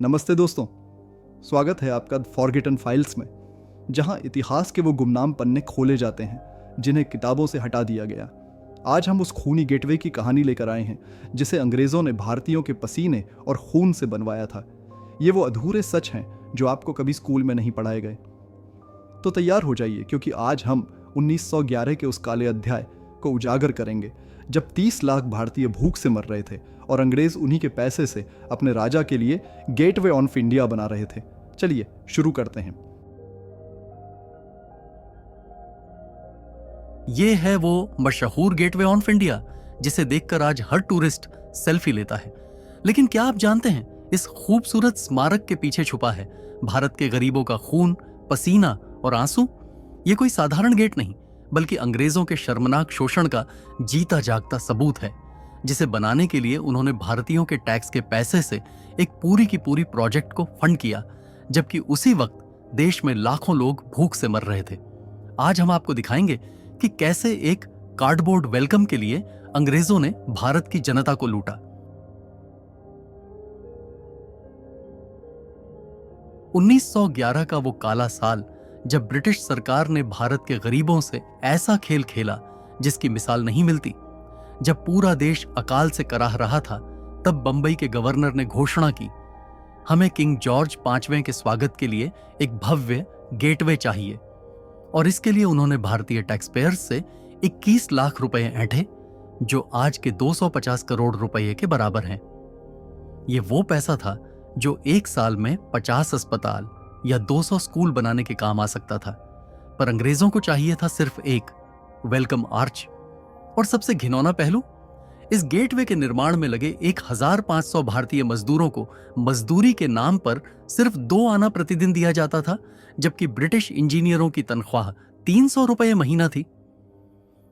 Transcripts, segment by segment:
नमस्ते दोस्तों, स्वागत है आपका फॉरगेटन फाइल्स में, जहां इतिहास के वो गुमनाम पन्ने खोले जाते हैं जिन्हें किताबों से हटा दिया गया। आज हम उस खूनी गेटवे की कहानी लेकर आए हैं जिसे अंग्रेजों ने भारतीयों के पसीने और खून से बनवाया था। ये वो अधूरे सच हैं जो आपको कभी स्कूल में नहीं पढ़ाए गए। तो तैयार हो जाइए, क्योंकि आज हम 1911 के उस काले अध्याय को उजागर करेंगे जब 30 लाख भारतीय भूख से मर रहे थे और अंग्रेज उन्हीं के पैसे से अपने राजा के लिए गेटवे ऑफ इंडिया बना रहे थे। चलिए शुरू करते हैं। ये है वो मशहूर गेटवे ऑफ इंडिया जिसे देखकर आज हर टूरिस्ट सेल्फी लेता है। लेकिन क्या आप जानते हैं, इस खूबसूरत स्मारक के पीछे छुपा है भारत के गरीबों का खून, पसीना और आंसू। ये कोई साधारण गेट नहीं, बल्कि अंग्रेजों के शर्मनाक शोषण का जीता जागता सबूत है, जिसे बनाने के लिए उन्होंने भारतीयों के टैक्स के पैसे से एक पूरी की पूरी प्रोजेक्ट को फंड किया, जबकि उसी वक्त देश में लाखों लोग भूख से मर रहे थे। आज हम आपको दिखाएंगे कि कैसे एक कार्डबोर्ड वेलकम के लिए अंग्रेजों ने भारत की जनता को लूटा। 1911 का वो काला साल जब ब्रिटिश सरकार ने भारत के गरीबों से ऐसा खेल खेला जिसकी मिसाल नहीं मिलती। जब पूरा देश अकाल से कराह रहा था, तब बंबई के गवर्नर ने घोषणा की, हमें किंग जॉर्ज 5वें के स्वागत के लिए एक भव्य गेटवे चाहिए। और इसके लिए उन्होंने भारतीय टैक्स पेयर्स से 21 लाख रुपए ऐंठे, जो आज के 250 करोड़ रुपए के बराबर हैं। ये वो पैसा था जो एक साल में 50 अस्पताल या 200 स्कूल बनाने के काम आ सकता था। पर अंग्रेजों को चाहिए था सिर्फ एक वेलकम आर्च। और सबसे घिनौना पहलू, इस गेटवे के निर्माण में लगे 1500 भारतीय मजदूरों को मजदूरी के नाम पर सिर्फ 2 आना प्रतिदिन दिया जाता था, जबकि ब्रिटिश इंजीनियरों की तनख्वाह 300 रुपये महीना थी।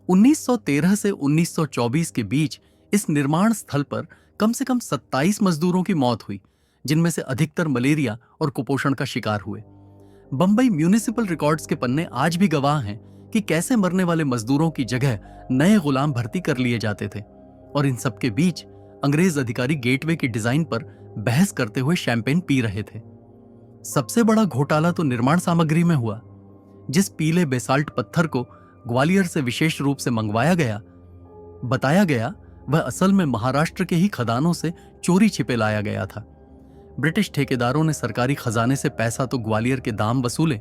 1913 से 1924 के बीच इस निर्माण स्थल पर कम से कम 27 मजदूरों की मौत हुई, जिनमें से अधिकतर मलेरिया और कुपोषण का शिकार हुए। बंबई म्यूनिसिपल रिकॉर्ड्स के पन्ने आज भी गवाह हैं कि कैसे मरने वाले मजदूरों की जगह नए गुलाम भर्ती कर लिए जाते थे। और इन सब के बीच अंग्रेज अधिकारी गेटवे की डिजाइन पर बहस करते हुए शैंपेन पी रहे थे। सबसे बड़ा घोटाला तो निर्माण सामग्री में हुआ। जिस पीले बेसाल्ट पत्थर को ग्वालियर से विशेष रूप से मंगवाया गया, बताया गया वह असल में महाराष्ट्र के ही खदानों से चोरी छिपे लाया गया था। ब्रिटिश ठेकेदारों ने सरकारी खजाने से पैसा तो ग्वालियर के दाम वसूले,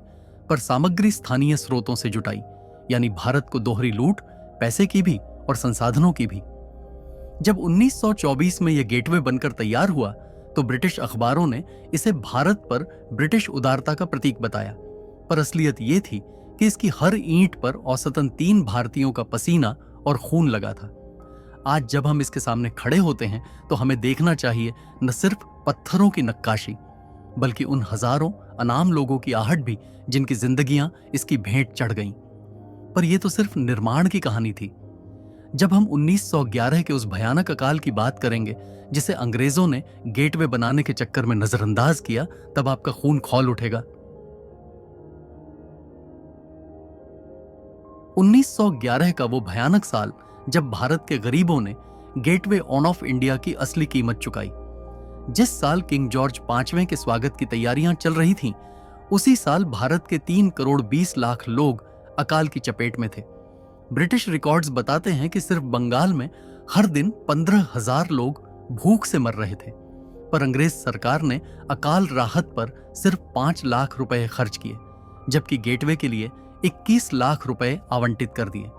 पर सामग्री स्थानीय स्रोतों से जुटाई, यानी भारत को दोहरी लूट, पैसे की भी और संसाधनों की भी। जब 1924 में यह गेटवे बनकर तैयार हुआ, तो ब्रिटिश अखबारों ने इसे भारत पर ब्रिटिश उदारता का प्रतीक बताया। पर असलियत यह थी कि इसकी हर ईंट पर औसतन 3 भारतीयों का पसीना और खून लगा था। आज जब हम इसके सामने खड़े होते हैं तो हमें देखना चाहिए न सिर्फ पत्थरों की नक्काशी, बल्कि उन हजारों अनाम लोगों की आहट भी जिनकी जिंदगियां इसकी भेंट चढ़ गईं। पर यह तो सिर्फ निर्माण की कहानी थी। जब हम 1911 के उस भयानक अकाल की बात करेंगे जिसे अंग्रेजों ने गेटवे बनाने के चक्कर में नजरअंदाज किया, तब आपका खून खौल उठेगा। 1911 का वो भयानक साल जब भारत के गरीबों ने गेटवे ऑफ इंडिया की असली कीमत चुकाई। जिस साल किंग जॉर्ज 5वें के स्वागत की तैयारियां चल रही थीं, उसी साल भारत के 3 करोड़ 20 लाख लोग अकाल की चपेट में थे। ब्रिटिश रिकॉर्ड्स बताते हैं कि सिर्फ बंगाल में हर दिन 15,000 लोग भूख से मर रहे थे। पर अंग्रेज सरकार ने अकाल राहत पर सिर्फ 5 लाख रुपए खर्च किए, जबकि गेटवे के लिए 21 लाख रुपए आवंटित कर दिए,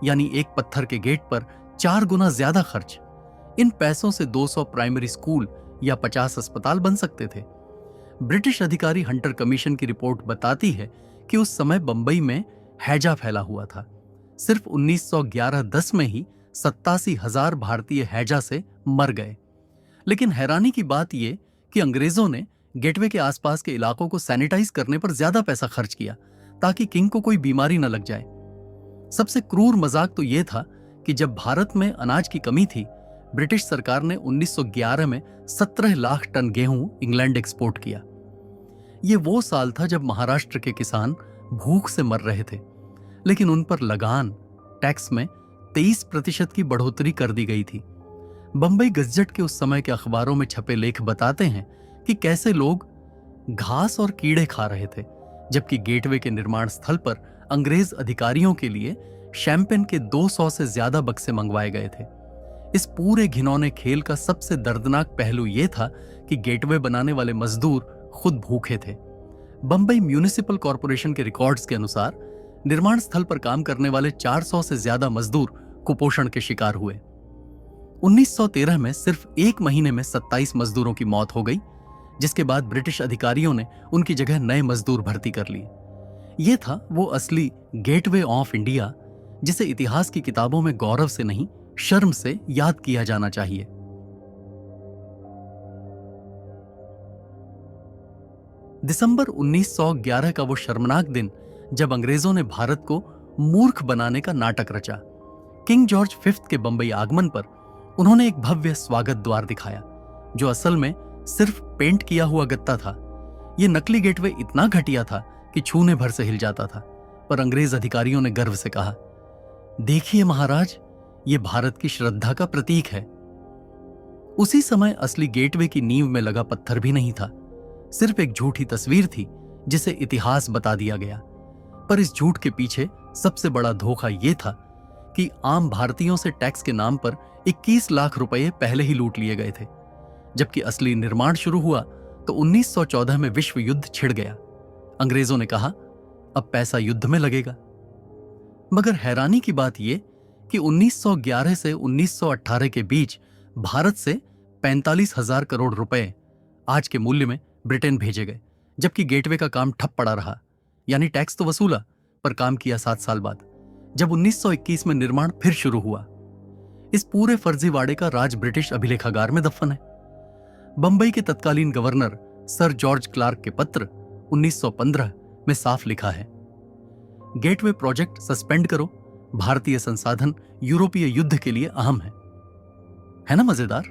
यानी एक पत्थर के गेट पर 4 गुना ज्यादा खर्च। इन पैसों से 200 प्राइमरी स्कूल या 50 अस्पताल बन सकते थे। ब्रिटिश अधिकारी हंटर कमीशन की रिपोर्ट बताती है कि उस समय बंबई में हैजा फैला हुआ था। सिर्फ 1911-10 में ही 87,000 भारतीय हैजा से मर गए। लेकिन हैरानी की बात यह कि अंग्रेजों ने गेटवे के आसपास के इलाकों को सैनिटाइज करने पर ज्यादा पैसा खर्च किया, ताकि किंग को कोई बीमारी न लग जाए। सबसे क्रूर मजाक तो यह था कि जब भारत में अनाज की कमी थी, ब्रिटिश सरकार ने 1911 में 17 लाख टन गेहूं इंग्लैंड एक्सपोर्ट किया। यह वो साल था जब महाराष्ट्र के किसान भूख से मर रहे थे, लेकिन उन पर लगान टैक्स में 23% की बढ़ोतरी कर दी गई थी। बंबई गजट के उस समय के अखबारों में छपे लेख बताते हैं कि कैसे लोग घास और कीड़े खा रहे थे, जबकि गेटवे के निर्माण स्थल पर अंग्रेज अधिकारियों के लिए शैंपेन के 200 से ज्यादा बक्से मंगवाए गए थे। इस पूरे घिनौने खेल का सबसे दर्दनाक पहलू यह था कि गेटवे बनाने वाले मजदूर खुद भूखे थे। बंबई म्यूनिसिपल कॉरपोरेशन के रिकॉर्ड्स के अनुसार निर्माण स्थल पर काम करने वाले 400 से ज्यादा मजदूर कुपोषण के शिकार हुए। 1913 में सिर्फ एक महीने में 27 मजदूरों की मौत हो गई, जिसके बाद ब्रिटिश अधिकारियों ने उनकी जगह नए मजदूर भर्ती कर लिए। यह था वो असली गेटवे ऑफ इंडिया, जिसे इतिहास की किताबों में गौरव से नहीं, शर्म से याद किया जाना चाहिए। दिसंबर 1911 का वो शर्मनाक दिन जब अंग्रेजों ने भारत को मूर्ख बनाने का नाटक रचा। किंग जॉर्ज फिफ्थ के बंबई आगमन पर उन्होंने एक भव्य स्वागत द्वार दिखाया, जो असल में सिर्फ पेंट किया हुआ गत्ता था। यह नकली गेटवे इतना घटिया था कि छूने भर से हिल जाता था, पर अंग्रेज अधिकारियों ने गर्व से कहा, देखिए महाराज, ये भारत की श्रद्धा का प्रतीक है। उसी समय असली गेटवे की नींव में लगा पत्थर भी नहीं था, सिर्फ एक झूठी तस्वीर थी जिसे इतिहास बता दिया गया। पर इस झूठ के पीछे सबसे बड़ा धोखा यह था कि आम भारतीयों से टैक्स के नाम पर 21 लाख रुपए पहले ही लूट लिए गए थे। जबकि असली निर्माण शुरू हुआ तो 1914 में विश्व युद्ध छिड़ गया। अंग्रेजों ने कहा, अब पैसा युद्ध में लगेगा। मगर हैरानी की बात यह कि 1911 से 1918 के बीच भारत से 45,000 करोड़ रुपए आज के मूल्य में ब्रिटेन भेजे गए, जबकि गेटवे का काम ठप पड़ा रहा। यानी टैक्स तो वसूला, पर काम किया 7 साल बाद, जब 1921 में निर्माण फिर शुरू हुआ। इस पूरे फर्जीवाड़े का राज ब्रिटिश अभिलेखागार में दफन है। बंबई के तत्कालीन गवर्नर सर जॉर्ज क्लार्क के पत्र 1915 में साफ लिखा है, गेटवे प्रोजेक्ट सस्पेंड करो, भारतीय संसाधन यूरोपीय युद्ध के लिए अहम है ना मजेदार?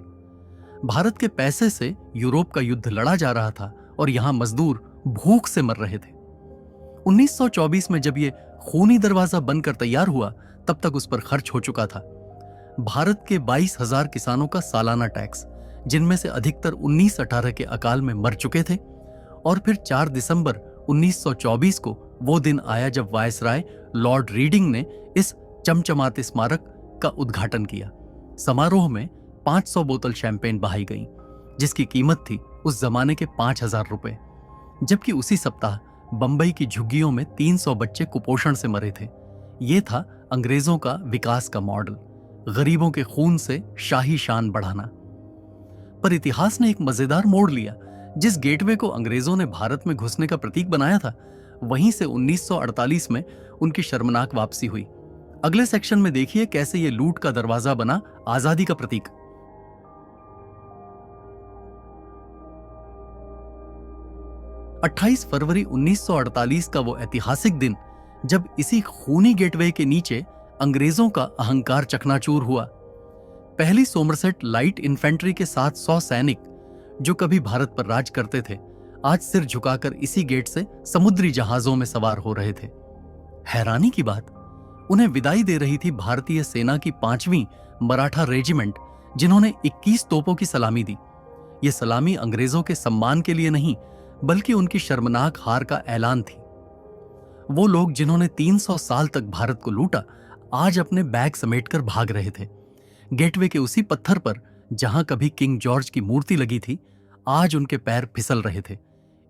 भारत के पैसे से यूरोप का युद्ध लड़ा जा रहा था और यहां मजदूर भूख से मर रहे थे। 1924 में जब यह खूनी दरवाजा बनकर तैयार हुआ, तब तक उस पर खर्च हो चुका था भारत के 22,000 किसानों का सालाना टैक्स, जिनमें से अधिकतर 1918 के अकाल में मर चुके थे। और फिर 4 दिसंबर 1924 को वो दिन आया जब वायसराय लॉर्ड रीडिंग ने इस चमचमाते स्मारक का उद्घाटन किया। समारोह में 500 बोतल शैंपेन बहाई गई, जिसकी कीमत थी उस जमाने के 5,000 रुपए। जबकि उसी सप्ताह बंबई की झुग्गियों में 300 बच्चे कुपोषण से मरे थे। यह था अंग्रेजों का विकास का मॉडल, गरीबों के खून से शाही शान बढ़ाना। पर इतिहास ने एक मजेदार मोड़ लिया। जिस गेटवे को अंग्रेजों ने भारत में घुसने का प्रतीक बनाया था, वहीं से 1948 में उनकी शर्मनाक वापसी हुई। अगले सेक्शन में देखिए कैसे यह लूट का दरवाजा बना आजादी का प्रतीक। 28 फरवरी 1948 का वो ऐतिहासिक दिन जब इसी खूनी गेटवे के नीचे अंग्रेजों का अहंकार चकनाचूर हुआ। पहली सोमरसेट लाइट इन्फेंट्री के 700 सैनिक जो कभी भारत पर राज करते थे, आज सिर झुकाकर इसी गेट से समुद्री जहाजों में सवार हो रहे थे। हैरानी की बात, उन्हें विदाई दे रही थी भारतीय सेना की 5वीं मराठा रेजिमेंट, जिन्होंने 21 तोपों की सलामी दी। यह सलामी अंग्रेजों के सम्मान के लिए नहीं, बल्कि उनकी शर्मनाक हार का ऐलान थी। वो लोग जिन्होंने 300 साल तक भारत को लूटा, आज अपने बैग समेटकर भाग रहे थे। गेटवे के उसी पत्थर पर जहां कभी किंग जॉर्ज की मूर्ति लगी थी, आज उनके पैर फिसल रहे थे।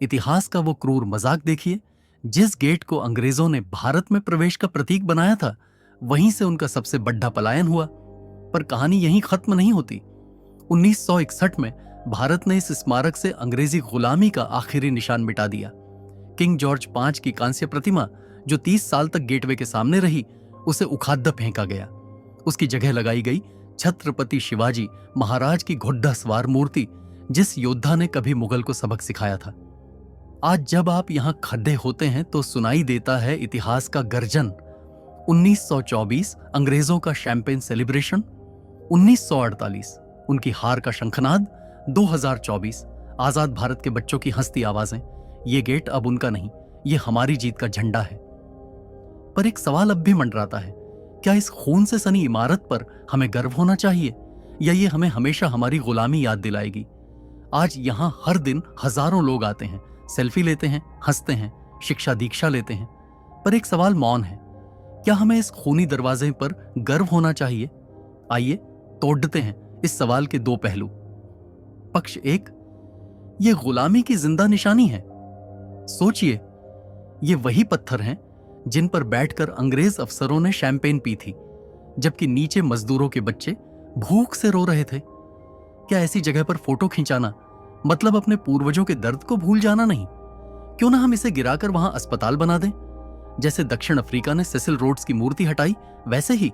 इतिहास का वो क्रूर मजाक देखिए। जिस गेट को अंग्रेजों ने भारत में प्रवेश का प्रतीक बनाया था, वहीं से उनका सबसे बड़ा पलायन हुआ। पर कहानी यहीं खत्म नहीं होती। 1961 में भारत ने इस स्मारक से अंग्रेजी गुलामी का आखिरी निशान मिटा दिया। किंग जॉर्ज 5 की कांस्य प्रतिमा, जो 30 साल तक गेटवे के सामने रही, उसे उखाड़ फेंका गया। उसकी जगह लगाई गई छत्रपति शिवाजी महाराज की घोड़ा सवार मूर्ति, जिस योद्धा ने कभी मुगल को सबक सिखाया था। आज जब आप यहां खड़े होते हैं तो सुनाई देता है इतिहास का गर्जन। 1924 अंग्रेजों का शैंपेन सेलिब्रेशन, 1948 उनकी हार का शंखनाद, 2024 आजाद भारत के बच्चों की हंसती आवाजें। ये गेट अब उनका नहीं, ये हमारी जीत का झंडा है। पर एक सवाल अब भी मंडराता है, क्या इस खून से सनी इमारत पर हमें गर्व होना चाहिए, या ये हमें हमेशा हमारी गुलामी याद दिलाएगी? आज यहां हर दिन हजारों लोग आते हैं, सेल्फी लेते हैं, हंसते हैं, शिक्षा दीक्षा लेते हैं। पर एक सवाल मौन है, क्या हमें इस खूनी दरवाजे पर गर्व होना चाहिए? आइए तोड़ते हैं इस सवाल के दो पहलू। पक्ष एक, ये गुलामी की जिंदा निशानी है। सोचिए, ये वही पत्थर हैं जिन पर बैठकर अंग्रेज अफसरों ने शैंपेन पी थी, जबकि नीचे मजदूरों के बच्चे भूख से रो रहे थे। क्या ऐसी जगह पर फोटो खिंचाना मतलब अपने पूर्वजों के दर्द को भूल जाना नहीं? क्यों ना हम इसे गिराकर वहां अस्पताल बना दें? जैसे दक्षिण अफ्रीका ने सेसिल रोड्स की मूर्ति हटाई, वैसे ही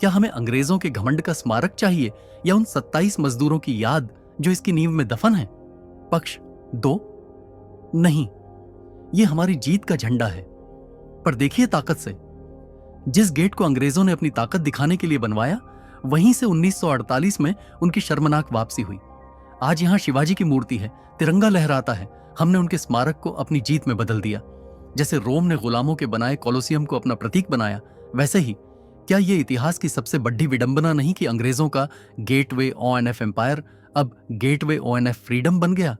क्या हमें अंग्रेजों के घमंड का स्मारक चाहिए या उन 27 मजदूरों की याद जो इसकी नींव में दफन है? पक्ष दो, नहीं, ये हमारी जीत का झंडा है। पर देखिए ताकत से, जिस गेट को अंग्रेजों ने अपनी ताकत दिखाने के लिए बनवाया, वहीं से 1948 में उनकी शर्मनाक वापसी हुई। आज यहां शिवाजी की मूर्ति है, तिरंगा लहराता है। हमने उनके स्मारक को अपनी जीत में बदल दिया। जैसे रोम ने गुलामों के बनाए कोलोसियम को अपना प्रतीक बनाया, वैसे ही क्या यह इतिहास की सबसे बड़ी विडंबना नहीं कि अंग्रेजों का गेटवे ओएनएफ एम्पायर अब गेटवे ओएनएफ फ्रीडम बन गया?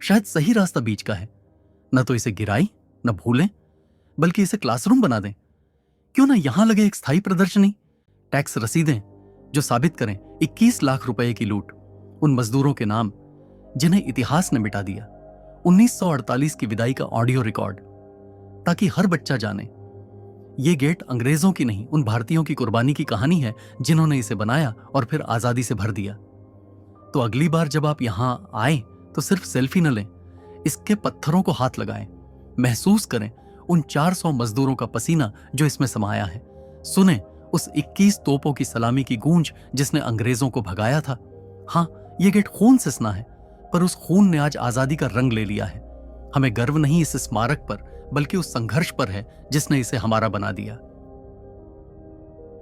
शायद सही रास्ता बीच का है। न तो इसे गिराई, न भूलें, बल्कि इसे क्लासरूम बना दें। क्यों ना यहां लगे एक स्थायी प्रदर्शनी, टैक्स रसीदें जो साबित करें 21 लाख रुपए की लूट, उन मजदूरों के नाम जिन्हें इतिहास ने मिटा दिया, 1948 की विदाई का ऑडियो रिकॉर्ड, ताकि हर बच्चा जाने ये गेट अंग्रेजों की नहीं, उन भारतीयों की कुर्बानी की कहानी है जिन्होंने इसे बनाया और फिर आजादी से भर दिया। तो अगली बार जब आप यहां आए तो सिर्फ सेल्फी न लें, इसके पत्थरों को हाथ लगाएं, महसूस करें उन 400 मजदूरों का पसीना जो इसमें समाया है, सुने उस 21 तोपों की सलामी की गूंज जिसने अंग्रेजों को भगाया था। हां, यह गेट खून से सना है, पर उस खून ने आज आजादी का रंग ले लिया है। हमें गर्व नहीं इस स्मारक पर, बल्कि उस संघर्ष पर है जिसने इसे हमारा बना दिया।